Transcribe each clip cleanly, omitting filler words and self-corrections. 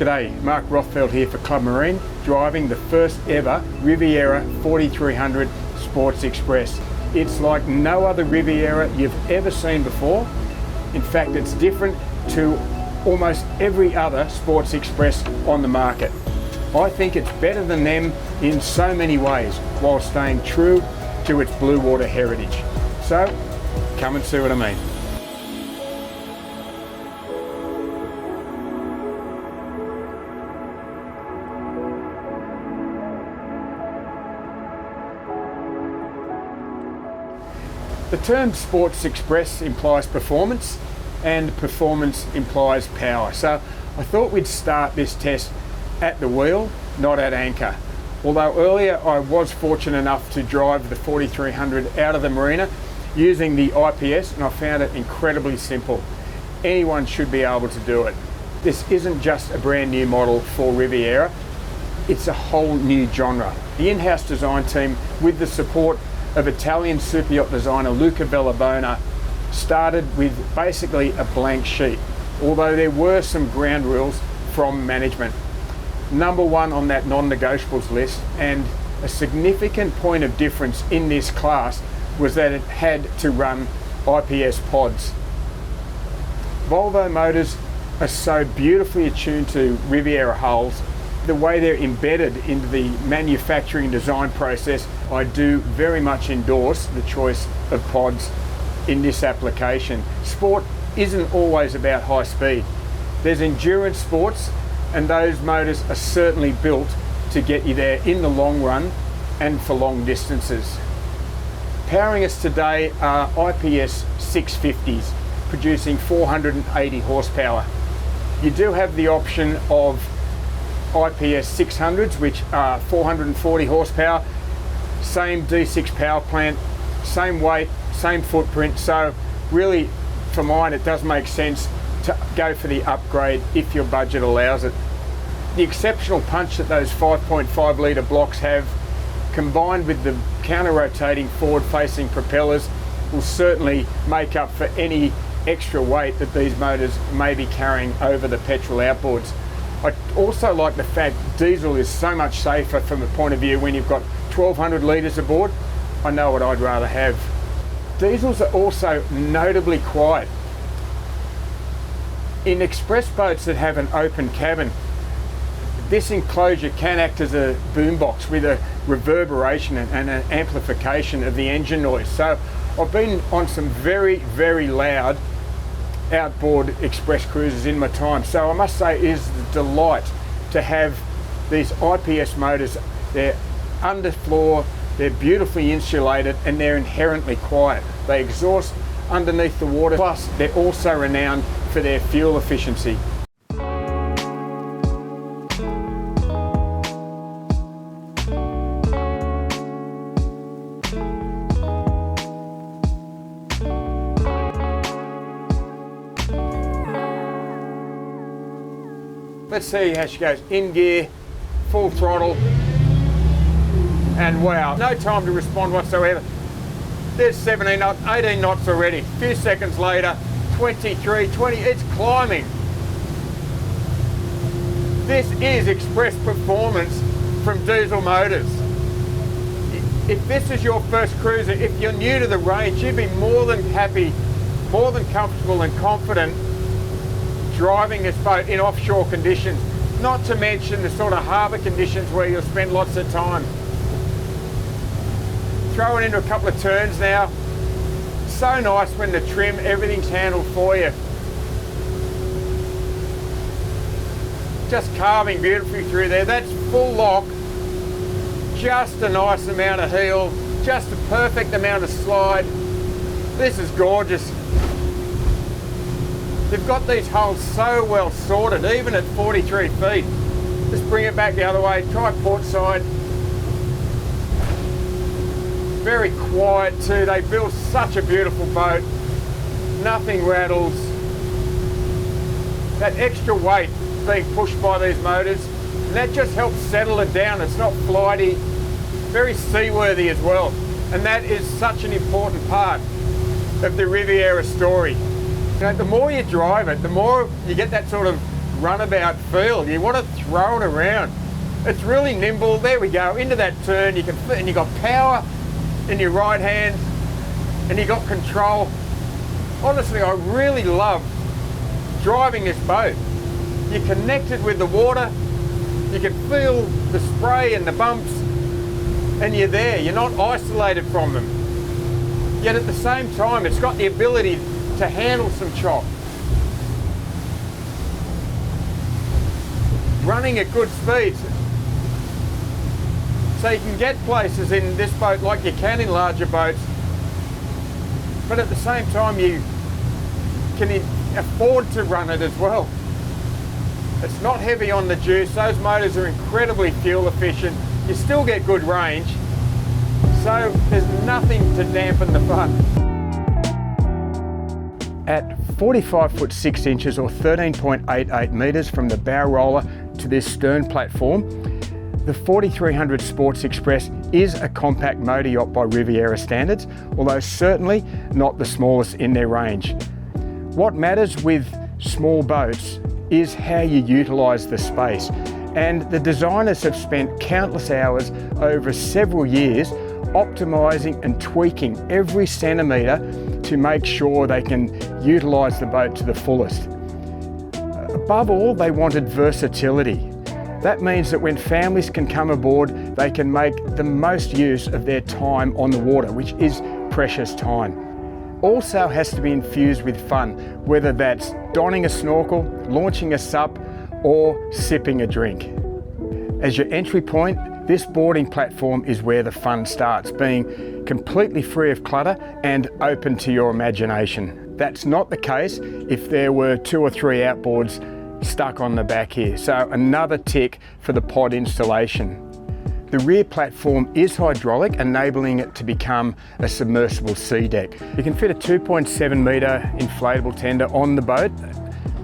G'day, Mark Rothfield here for Club Marine, driving the first ever Riviera 4300 Sports Express. It's like no other Riviera you've ever seen before. In fact, it's different to almost every other Sports Express on the market. I think it's better than them in so many ways, while staying true to its blue water heritage. So, come and see what I mean. The term Sports Express implies performance, and performance implies power. So I thought we'd start this test at the wheel, not at anchor. Although earlier I was fortunate enough to drive the 4300 out of the marina using the IPS, and I found it incredibly simple. Anyone should be able to do it. This isn't just a brand new model for Riviera, it's a whole new genre. The in-house design team, with the support of Italian superyacht designer Luca Bellabona, started with basically a blank sheet, although there were some ground rules from management. Number one on that non-negotiables list, and a significant point of difference in this class, was that it had to run IPS pods. Volvo motors are so beautifully attuned to Riviera hulls. The way they're embedded into the manufacturing design process, I do very much endorse the choice of pods in this application. Sport isn't always about high speed. There's endurance sports, and those motors are certainly built to get you there in the long run and for long distances. Powering us today are IPS 650s, producing 480 horsepower. You do have the option of IPS 600s, which are 440 horsepower, same D6 power plant, same weight, same footprint. So really, for mine, it does make sense to go for the upgrade if your budget allows it. The exceptional punch that those 5.5 litre blocks have, combined with the counter-rotating forward-facing propellers, will certainly make up for any extra weight that these motors may be carrying over the petrol outboards. I also like the fact diesel is so much safer from the point of view when you've got 1200 litres aboard. I know what I'd rather have. Diesels are also notably quiet. In express boats that have an open cabin, this enclosure can act as a boombox with a reverberation and an amplification of the engine noise. So I've been on some very, very loud outboard express cruises in my time. So I must say it is a delight to have these IPS motors. They're underfloor, they're beautifully insulated, and they're inherently quiet. They exhaust underneath the water, plus they're also renowned for their fuel efficiency. Let's see how she goes. In gear, full throttle, and wow, no time to respond whatsoever. There's 17 knots, 18 knots already. A few seconds later, 23, 20, it's climbing. This is express performance from diesel motors. If this is your first cruiser, if you're new to the range, you'd be more than happy, more than comfortable and confident driving this boat in offshore conditions, not to mention the sort of harbour conditions where you'll spend lots of time. Throw it into a couple of turns now. So nice when the trim, everything's handled for you. Just carving beautifully through there. That's full lock, just a nice amount of heel, just a perfect amount of slide. This is gorgeous. They've got these holes so well sorted, even at 43 feet. Just bring it back the other way, try port side. Very quiet too, they build such a beautiful boat. Nothing rattles. That extra weight being pushed by these motors, and that just helps settle it down. It's not flighty, very seaworthy as well. And that is such an important part of the Riviera story. You know, the more you drive it, the more you get that sort of runabout feel. You want to throw it around. It's really nimble. There we go, into that turn. And you got power in your right hand, and you got control. Honestly, I really love driving this boat. You're connected with the water. You can feel the spray and the bumps, and you're there. You're not isolated from them. Yet at the same time, it's got the ability to handle some chop. Running at good speeds. So you can get places in this boat like you can in larger boats, but at the same time you can afford to run it as well. It's not heavy on the juice. Those motors are incredibly fuel efficient. You still get good range, so there's nothing to dampen the fun. At 45 foot 6 inches or 13.88 metres from the bow roller to this stern platform, the 4300 Sports Express is a compact motor yacht by Riviera standards, although certainly not the smallest in their range. What matters with small boats is how you utilise the space, and the designers have spent countless hours over several years optimising and tweaking every centimetre to make sure they can utilise the boat to the fullest. Above all, they wanted versatility. That means that when families can come aboard, they can make the most use of their time on the water, which is precious time. Also has to be infused with fun, whether that's donning a snorkel, launching a sup, or sipping a drink. As your entry point, this boarding platform is where the fun starts, being completely free of clutter and open to your imagination. That's not the case if there were 2 or 3 outboards stuck on the back here, so another tick for the pod installation. The rear platform is hydraulic, enabling it to become a submersible sea deck. You can fit a 2.7 metre inflatable tender on the boat.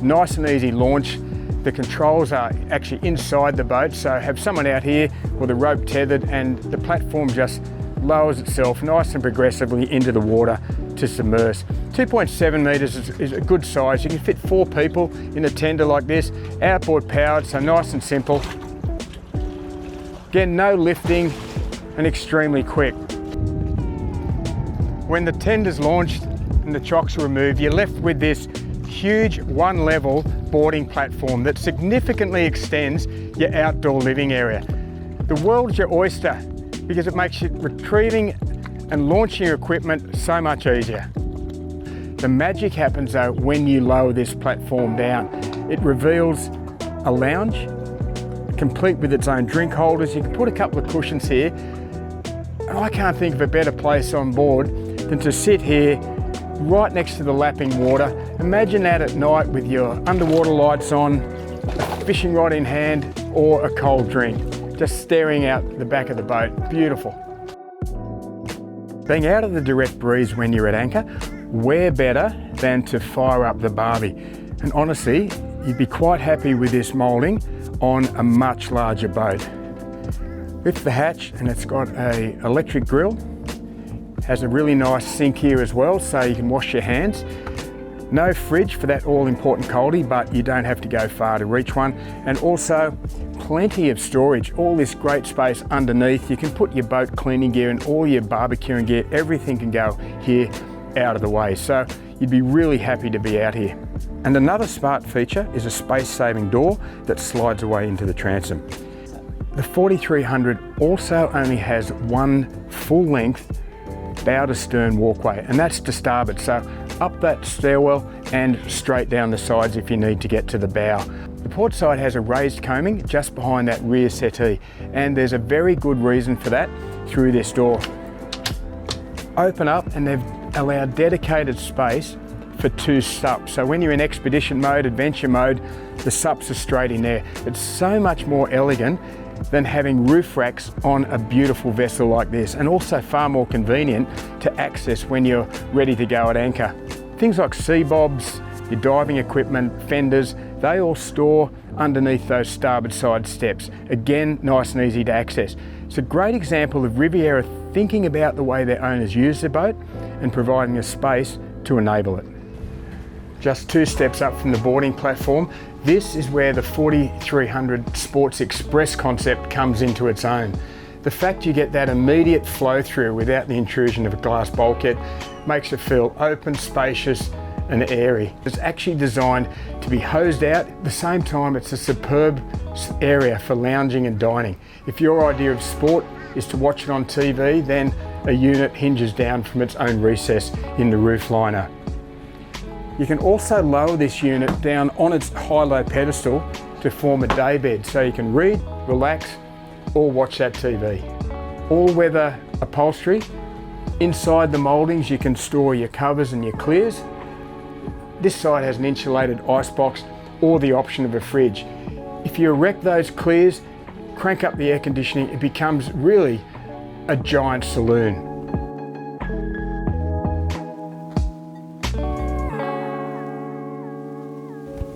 Nice and easy launch. The controls are actually inside the boat, so have someone out here with a rope tethered, and the platform just lowers itself nice and progressively into the water to submerge. 2.7 metres is a good size. You can fit 4 people in a tender like this, outboard powered, so nice and simple. Again, no lifting and extremely quick. When the tender's launched and the chocks are removed, you're left with this huge one-level boarding platform that significantly extends your outdoor living area. The world's your oyster because it makes retrieving and launching your equipment so much easier. The magic happens though when you lower this platform down. It reveals a lounge, complete with its own drink holders. You can put a couple of cushions here. And I can't think of a better place on board than to sit here right next to the lapping water. Imagine that at night with your underwater lights on, a fishing rod in hand, or a cold drink, just staring out the back of the boat. Beautiful. Being out of the direct breeze when you're at anchor, where better than to fire up the barbie? And honestly, you'd be quite happy with this moulding on a much larger boat. Lift the hatch and it's got an electric grill. Has a really nice sink here as well, so you can wash your hands. No fridge for that all-important coldie, but you don't have to go far to reach one. And also plenty of storage, all this great space underneath. You can put your boat cleaning gear and all your barbecuing gear, everything can go here out of the way. So you'd be really happy to be out here. And another smart feature is a space-saving door that slides away into the transom. The 4300 also only has one full-length bow to stern walkway, and that's to starboard, so up that stairwell and straight down the sides if you need to get to the bow. The port side has a raised coaming just behind that rear settee, and there's a very good reason for that through this door. Open up and they've allowed dedicated space for 2 sups, so when you're in expedition mode, adventure mode, the sups are straight in there. It's so much more elegant than having roof racks on a beautiful vessel like this, and also far more convenient to access when you're ready to go at anchor. Things like sea bobs, your diving equipment, fenders, they all store underneath those starboard side steps. Again, nice and easy to access. It's a great example of Riviera thinking about the way their owners use their boat and providing a space to enable it. Just 2 steps up from the boarding platform, This is where the 4300 Sports Express concept comes into its own. The fact you get that immediate flow through without the intrusion of a glass bulkhead makes it feel open, spacious and airy. It's actually designed to be hosed out. At the same time, it's a superb area for lounging and dining. If your idea of sport is to watch it on TV, then a unit hinges down from its own recess in the roof liner. You can also lower this unit down on its high-low pedestal to form a day bed, so you can read, relax, or watch that TV. All-weather upholstery. Inside the mouldings you can store your covers and your clears. This side has an insulated icebox or the option of a fridge. If you erect those clears, crank up the air conditioning, it becomes really a giant saloon.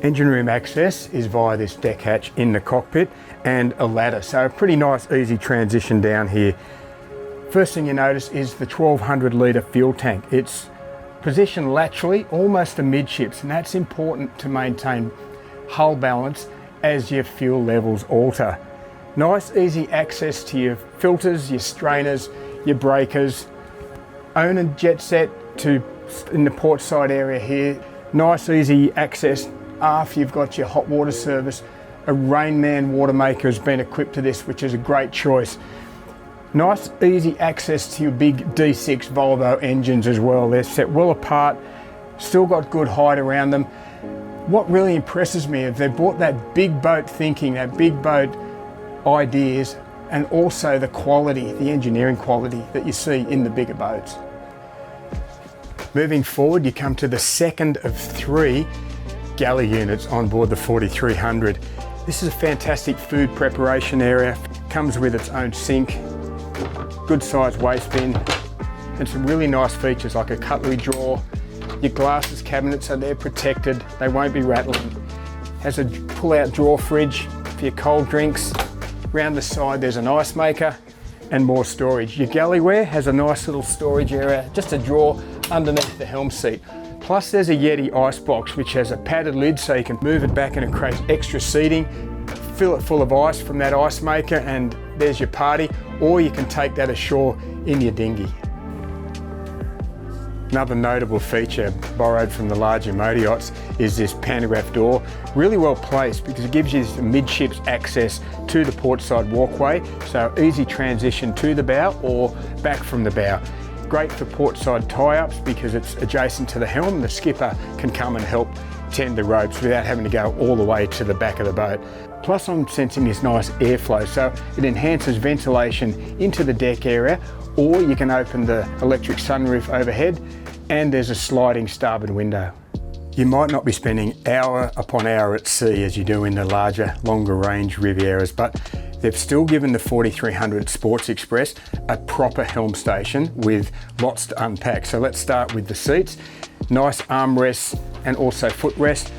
Engine room access is via this deck hatch in the cockpit and a ladder, so a pretty nice easy transition down here. First thing you notice is the 1200 litre fuel tank. It's positioned laterally, almost amidships, and that's important to maintain hull balance as your fuel levels alter. Nice easy access to your filters, your strainers, your breakers. Own and jet set to in the port side area here. Nice easy access. After you've got your hot water service, a Rainman water maker has been equipped to this, which is a great choice. Nice easy access to your big D6 Volvo engines as well. They're set well apart, still got good height around them. What really impresses me is they've brought that big boat thinking, that big boat ideas, and also the quality, the engineering quality that you see in the bigger boats. Moving forward, you come to the second of 3 galley units on board the 4300. This is a fantastic food preparation area. Comes with its own sink, good sized waste bin, and some really nice features like a cutlery drawer. Your glasses cabinets are there protected, they won't be rattling. Has a pull out drawer fridge for your cold drinks. Round the side there's an ice maker and more storage. Your galleyware has a nice little storage area, just a drawer underneath the helm seat. Plus there's a Yeti icebox which has a padded lid so you can move it back and it creates extra seating. Fill it full of ice from that ice maker and there's your party, or you can take that ashore in your dinghy. Another notable feature borrowed from the larger motor yachts is this pantograph door. Really well placed because it gives you this midships access to the portside walkway, so easy transition to the bow or back from the bow. Great for portside tie-ups because it's adjacent to the helm. The skipper can come and help tend the ropes without having to go all the way to the back of the boat. Plus I'm sensing this nice airflow, so it enhances ventilation into the deck area, or you can open the electric sunroof overhead and there's a sliding starboard window. You might not be spending hour upon hour at sea as you do in the larger, longer range Rivieras, but they've still given the 4300 Sports Express a proper helm station with lots to unpack. So let's start with the seats. Nice armrests and also footrest.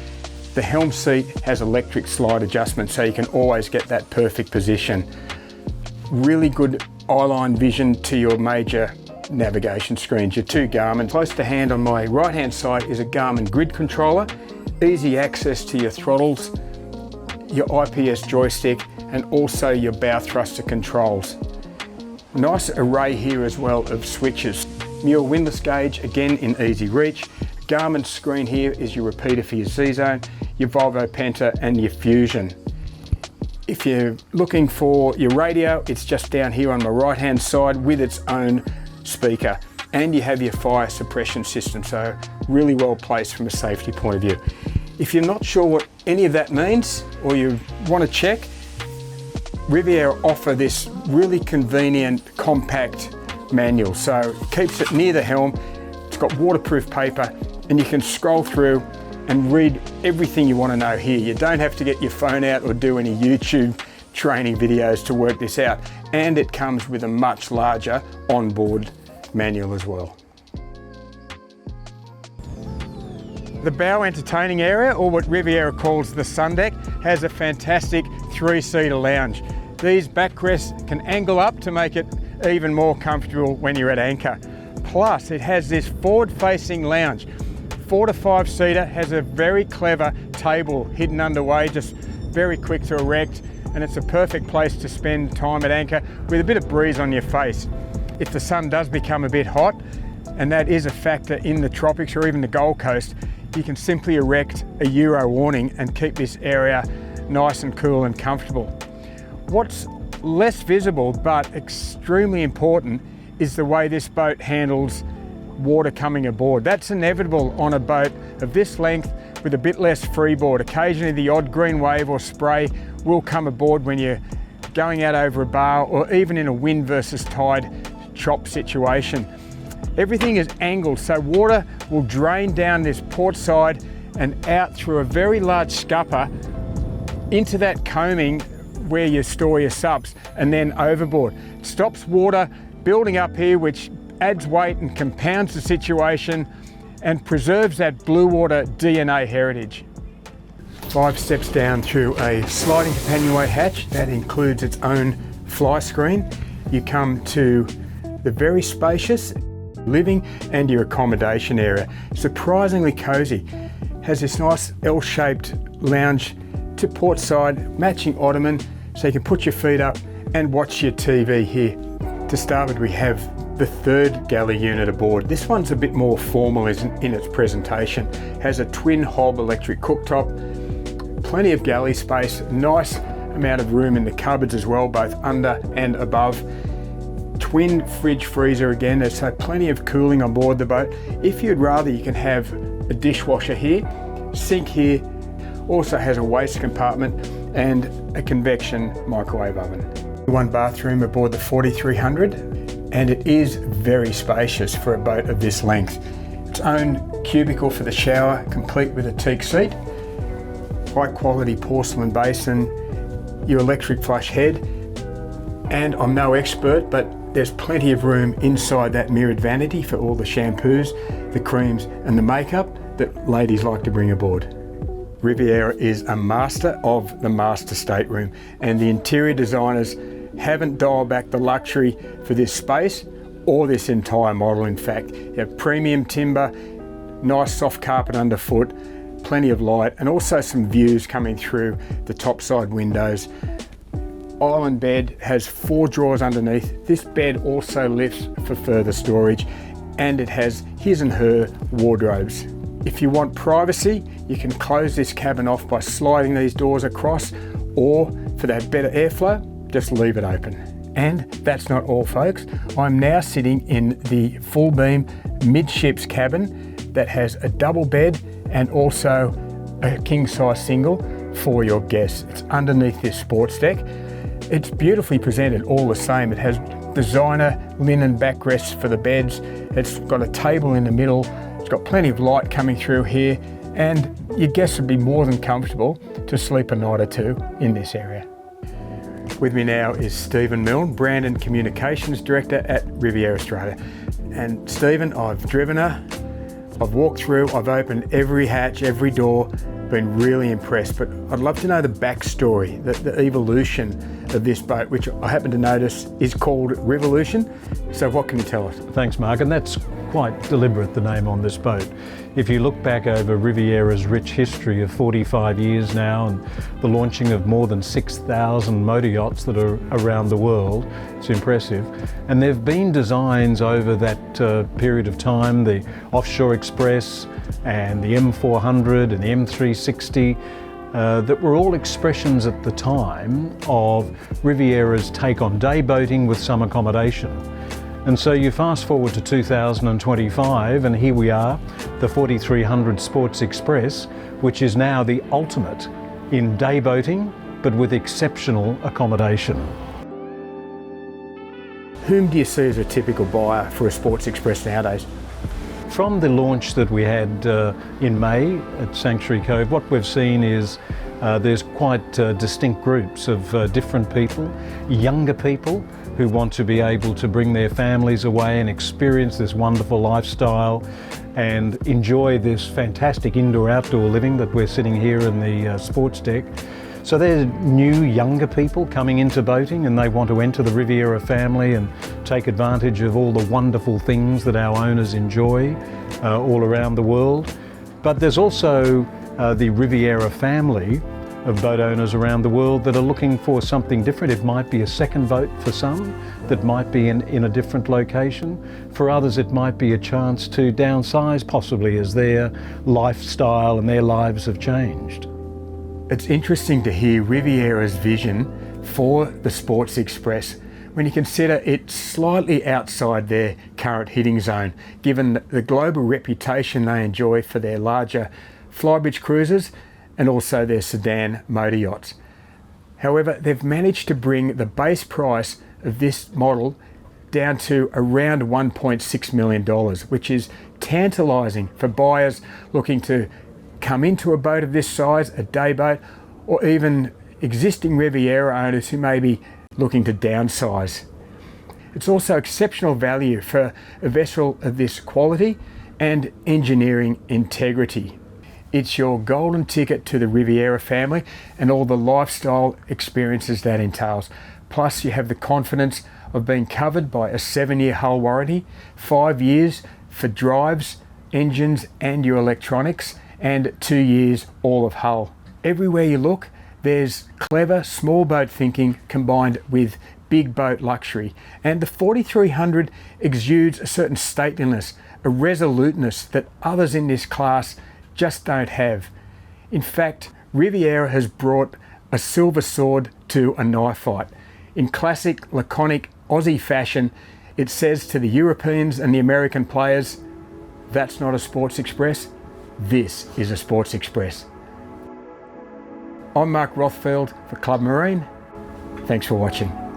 The helm seat has electric slide adjustment so you can always get that perfect position. Really good eyeline vision to your major navigation screens, your 2 Garmin. Close to hand on my right hand side is a Garmin grid controller, easy access to your throttles, your IPS joystick and also your bow thruster controls. Nice array here as well of switches. Mule windlass gauge, again in easy reach. Garmin screen here is your repeater for your C-Zone, your Volvo Penta and your Fusion. If you're looking for your radio, it's just down here on the right hand side with its own speaker, and you have your fire suppression system, so really well placed from a safety point of view. If you're not sure what any of that means or you want to check, Riviera offer this really convenient compact manual, so it keeps it near the helm. It's got waterproof paper and you can scroll through and read everything you want to know here. You don't have to get your phone out or do any YouTube training videos to work this out, and it comes with a much larger onboard manual as well. The bow entertaining area, or what Riviera calls the sun deck, has a fantastic 3-seater lounge. These backrests can angle up to make it even more comfortable when you're at anchor. Plus it has this forward facing lounge. 4 to 5 seater, has a very clever table hidden underway, just very quick to erect, and it's a perfect place to spend time at anchor with a bit of breeze on your face. If the sun does become a bit hot, and that is a factor in the tropics or even the Gold Coast, you can simply erect a Euro awning and keep this area nice and cool and comfortable. What's less visible but extremely important is the way this boat handles water coming aboard. That's inevitable on a boat of this length with a bit less freeboard. Occasionally the odd green wave or spray will come aboard when you're going out over a bar or even in a wind versus tide chop situation. Everything is angled, so water will drain down this port side and out through a very large scupper into that coaming where you store your subs and then overboard. It stops water building up here, which adds weight and compounds the situation and preserves that blue water DNA heritage. 5 steps down through a sliding companionway hatch that includes its own fly screen. You come to the very spacious living and your accommodation area. Surprisingly cosy. Has this nice L-shaped lounge to port side, matching ottoman, so you can put your feet up and watch your TV here. To starboard we have the third galley unit aboard. This one's a bit more formal in its presentation. Has a twin hob electric cooktop, plenty of galley space, nice amount of room in the cupboards as well, both under and above. Twin fridge freezer again, there's so plenty of cooling on board the boat. If you'd rather, you can have a dishwasher here, sink here, also has a waste compartment and a convection microwave oven. One bathroom aboard the 4300, and it is very spacious for a boat of this length. Its own cubicle for the shower, complete with a teak seat, high quality porcelain basin, your electric flush head, and I'm no expert, but there's plenty of room inside that mirrored vanity for all the shampoos, the creams and the makeup that ladies like to bring aboard. Riviera is a master of the master stateroom, and the interior designers haven't dialed back the luxury for this space or this entire model. In fact, you have premium timber, nice soft carpet underfoot, plenty of light, and also some views coming through the top side windows. Island bed has 4 drawers underneath. This bed also lifts for further storage, and it has his and her wardrobes. If you want privacy, you can close this cabin off by sliding these doors across, or for that better airflow, just leave it open. And that's not all, folks. I'm now sitting in the full beam midships cabin that has a double bed and also a king size single for your guests. It's underneath this sports deck. It's beautifully presented all the same. It has designer linen backrests for the beds. It's got a table in the middle. It's got plenty of light coming through here, and your guests would be more than comfortable to sleep a night or two in this area. With me now is Stephen Milne, Brand and Communications Director at Riviera Australia. And Stephen, I've driven her, I've walked through, I've opened every hatch, every door, been really impressed, but I'd love to know the backstory, the evolution of this boat, which I happen to notice is called Rivolution. So what can you tell us? Thanks, Mark, and that's quite deliberate, the name on this boat. If you look back over Riviera's rich history of 45 years now and the launching of more than 6,000 motor yachts that are around the world, it's impressive. And there have been designs over that period of time, the Offshore Express and the M400 and the M360, that were all expressions at the time of Riviera's take on day boating with some accommodation. And so you fast forward to 2025 and here we are, the 4300 Sports Express, which is now the ultimate in day boating, but with exceptional accommodation. Whom do you see as a typical buyer for a Sports Express nowadays? From the launch that we had in May at Sanctuary Cove, what we've seen is there's quite distinct groups of different people, younger people who want to be able to bring their families away and experience this wonderful lifestyle and enjoy this fantastic indoor-outdoor living that we're sitting here in the sports deck. So there's new, younger people coming into boating and they want to enter the Riviera family and take advantage of all the wonderful things that our owners enjoy all around the world. But there's also the Riviera family of boat owners around the world that are looking for something different. It might be a second boat for some, that might be in a different location. For others, it might be a chance to downsize possibly as their lifestyle and their lives have changed. It's interesting to hear Riviera's vision for the Sports Express when you consider it's slightly outside their current hitting zone, given the global reputation they enjoy for their larger flybridge cruisers and also their sedan motor yachts. However, they've managed to bring the base price of this model down to around $1.6 million, which is tantalising for buyers looking to come into a boat of this size, a day boat, or even existing Riviera owners who may be looking to downsize. It's also exceptional value for a vessel of this quality and engineering integrity. It's your golden ticket to the Riviera family and all the lifestyle experiences that entails. Plus, you have the confidence of being covered by a 7-year hull warranty, 5 years for drives, engines and your electronics, and 2 years all of hull. Everywhere you look, there's clever small boat thinking combined with big boat luxury. And the 4300 exudes a certain stateliness, a resoluteness that others in this class just don't have. In fact, Riviera has brought a silver sword to a knife fight. In classic laconic Aussie fashion, it says to the Europeans and the American players, that's not a Sports Express, this is a Sports Express. I'm Mark Rothfield for Club Marine. Thanks for watching.